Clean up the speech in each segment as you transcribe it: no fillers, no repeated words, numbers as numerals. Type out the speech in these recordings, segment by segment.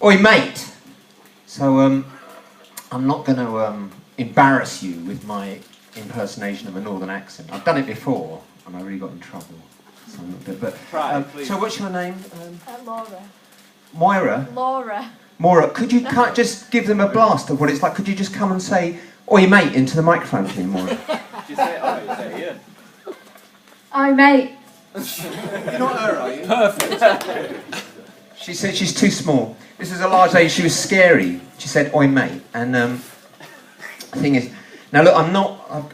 Oi, mate. So, I'm not going to embarrass you with my impersonation of a northern accent. I've done it before, and I really got in trouble. So, I'm not good, but, so what's your name? Laura. Moira? Laura. Maura, could you just give them a blast of what it's like? Could you just come and say, oi, mate, into the microphone to me, Maura? Did you say it? Oh, you say it here. Hi, mate. You're not her, are you? Perfect. She said she's too small. This is a large lady. She was scary. She said, oi, mate. And the thing is, now look,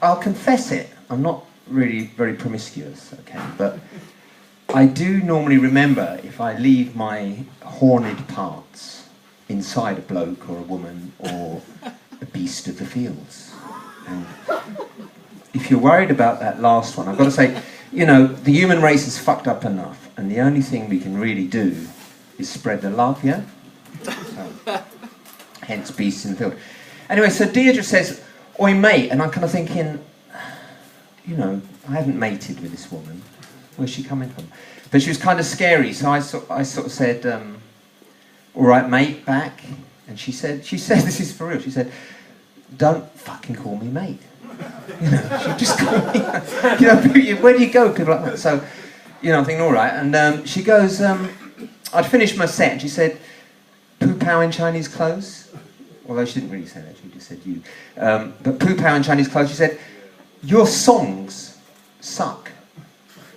I'll confess it. I'm not really very promiscuous, okay? But I do normally remember if I leave my horned parts inside a bloke or a woman or a beast of the fields. And if you're worried about that last one, I've got to say, you know, the human race is fucked up enough, and the only thing we can really do is spread the love, yeah? So, hence beasts in the field. Anyway, so Deirdre says, oi, mate, and I'm kind of thinking, you know, I haven't mated with this woman. Where's she coming from? But she was kind of scary, so I sort of said, all right, mate, back. And she said, this is for real, she said, don't fucking call me mate. You know, she just called me, you know, where do you go, people like that? So, you know, I'm thinking, all right. And she goes, I'd finished my set, and she said, poo pow in Chinese clothes. Although she didn't really say that, she just said you. But poo pow in Chinese clothes, she said, your songs suck.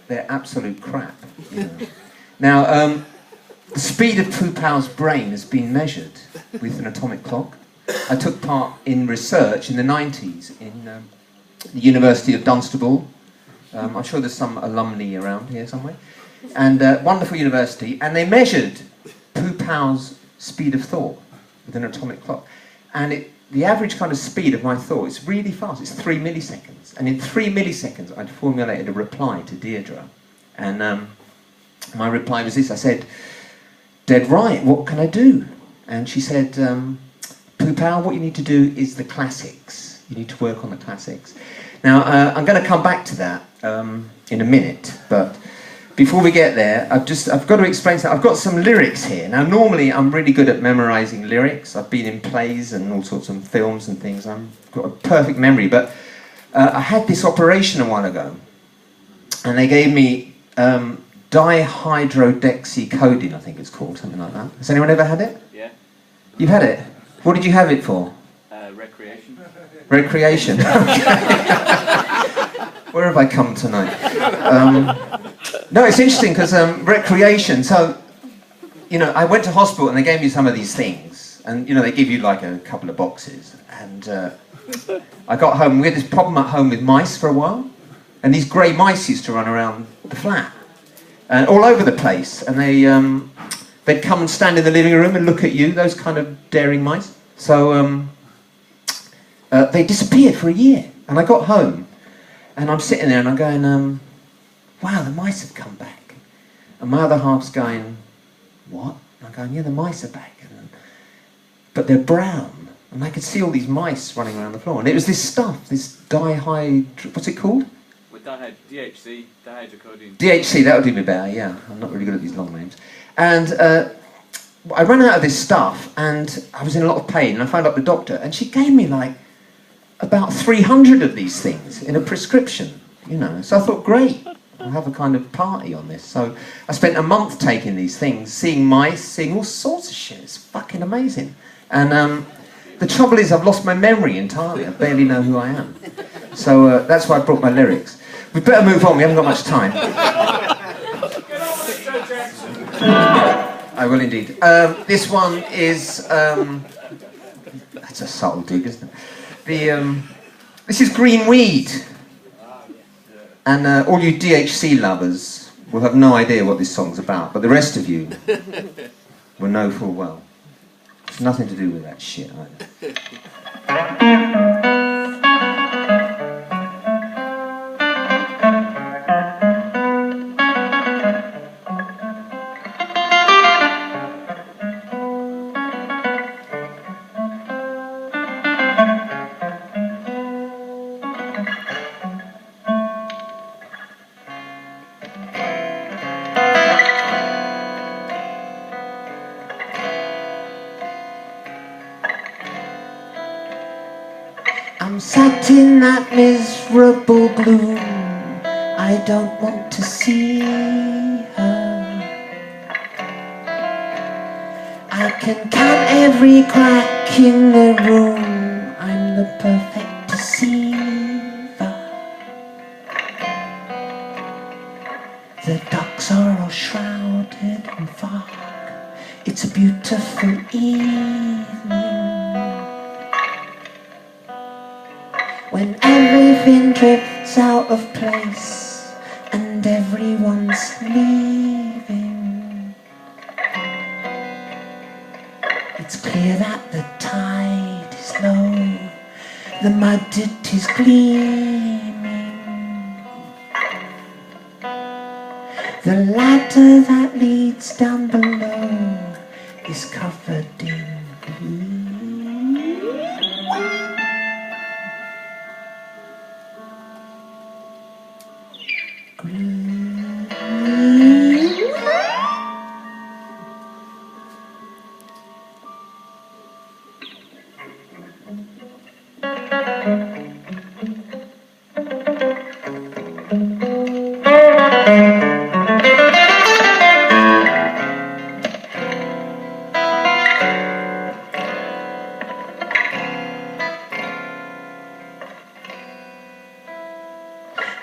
They're absolute crap. You know. Now, the speed of Poo Pow's brain has been measured with an atomic clock. I took part in research in the 90s in the University of Dunstable. I'm sure there's some alumni around here somewhere. And wonderful university. And they measured Poo Pow's speed of thought with an atomic clock. And the average kind of speed of my thought is really fast. It's 3 milliseconds. And in 3 milliseconds, I'd formulated a reply to Deirdre. And my reply was this. I said, dead right, what can I do? And she said, Poo Pow, what you need to do is the classics. You need to work on the classics. Now, I'm going to come back to that in a minute, but before we get there, I've got to explain something. I've got some lyrics here. Now, normally I'm really good at memorising lyrics. I've been in plays and all sorts of films and things. I've got a perfect memory, but I had this operation a while ago, and they gave me dihydrodeoxycodeine, I think it's called, something like that. Has anyone ever had it? Yeah. You've had it? What did you have it for? Recreation. Recreation? Where have I come tonight? No, it's interesting because recreation, so, you know, I went to hospital and they gave me some of these things, and, you know, they give you like a couple of boxes, and I got home. We had this problem at home with mice for a while, and these grey mice used to run around the flat, and all over the place, and they'd come and stand in the living room and look at you, those kind of daring mice. So they disappeared for a year, and I got home, and I'm sitting there and I'm going, wow, the mice have come back. And my other half's going, what? And I'm going, yeah, the mice are back. But they're brown, and I could see all these mice running around the floor, and it was this stuff, this what's it called? With DHC, dihydrocodeine. DHC, that would do me better, yeah. I'm not really good at these long names. And I ran out of this stuff, and I was in a lot of pain, and I phoned up the doctor, and she gave me like about 300 of these things in a prescription, you know. So I thought, great, I'll have a kind of party on this. So I spent a month taking these things, seeing mice, seeing all sorts of shit. It's fucking amazing. And the trouble is I've lost my memory entirely. I barely know who I am. So that's why I brought my lyrics. We better move on, we haven't got much time. I will indeed. This one is... that's a subtle dig, isn't it? This is Green Weed. And all you DHC lovers will have no idea what this song's about, but the rest of you will know full well. It's nothing to do with that shit either. sat in that miserable gloom. I don't want to see her. I can count every crack in the room. I'm the perfect deceiver. The docks are all shrouded in fog. It's a beautiful evening when everything drifts out of place and everyone's leaving. It's clear that the tide is low, the mud it is gleaming. The ladder that leads down below is covered in gloom.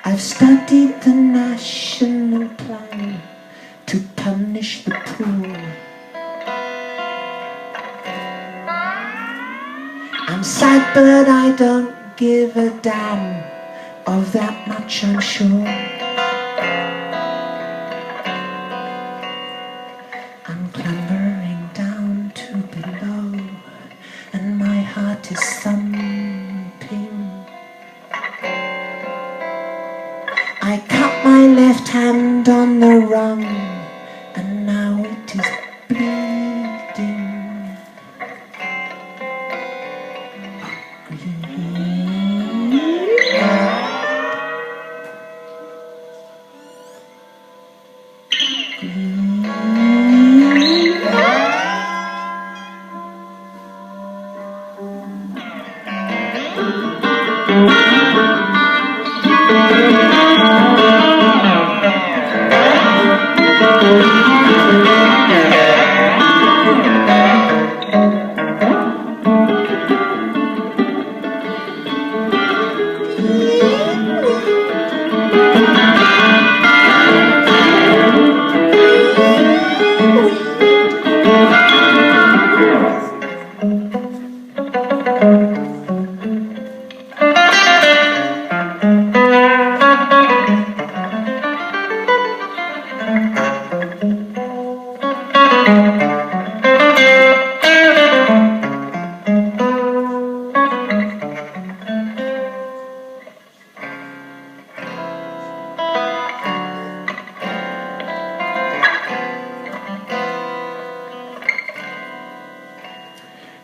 I've studied the national plan to punish the poor. I'm sad but I don't give a damn, of that much I'm sure. I'm clambering down to below and my heart is thumping. I cut my left hand on the rung, and now it is bleeding.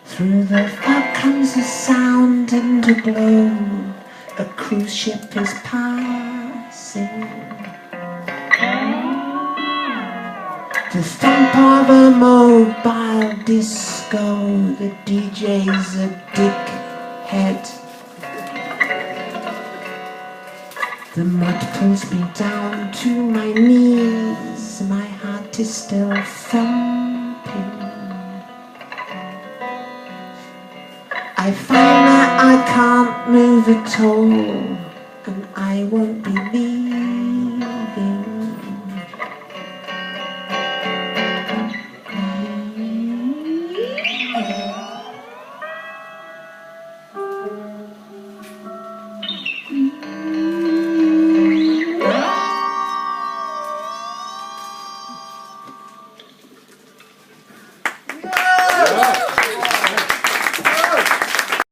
Through the fog comes a sound and a glow. A cruise ship is passing. The thump of a mobile disco. The DJ's a dickhead. The mud pulls me down to my knees. My heart is still thumping. I find that I can't move at all, and I won't be leaving.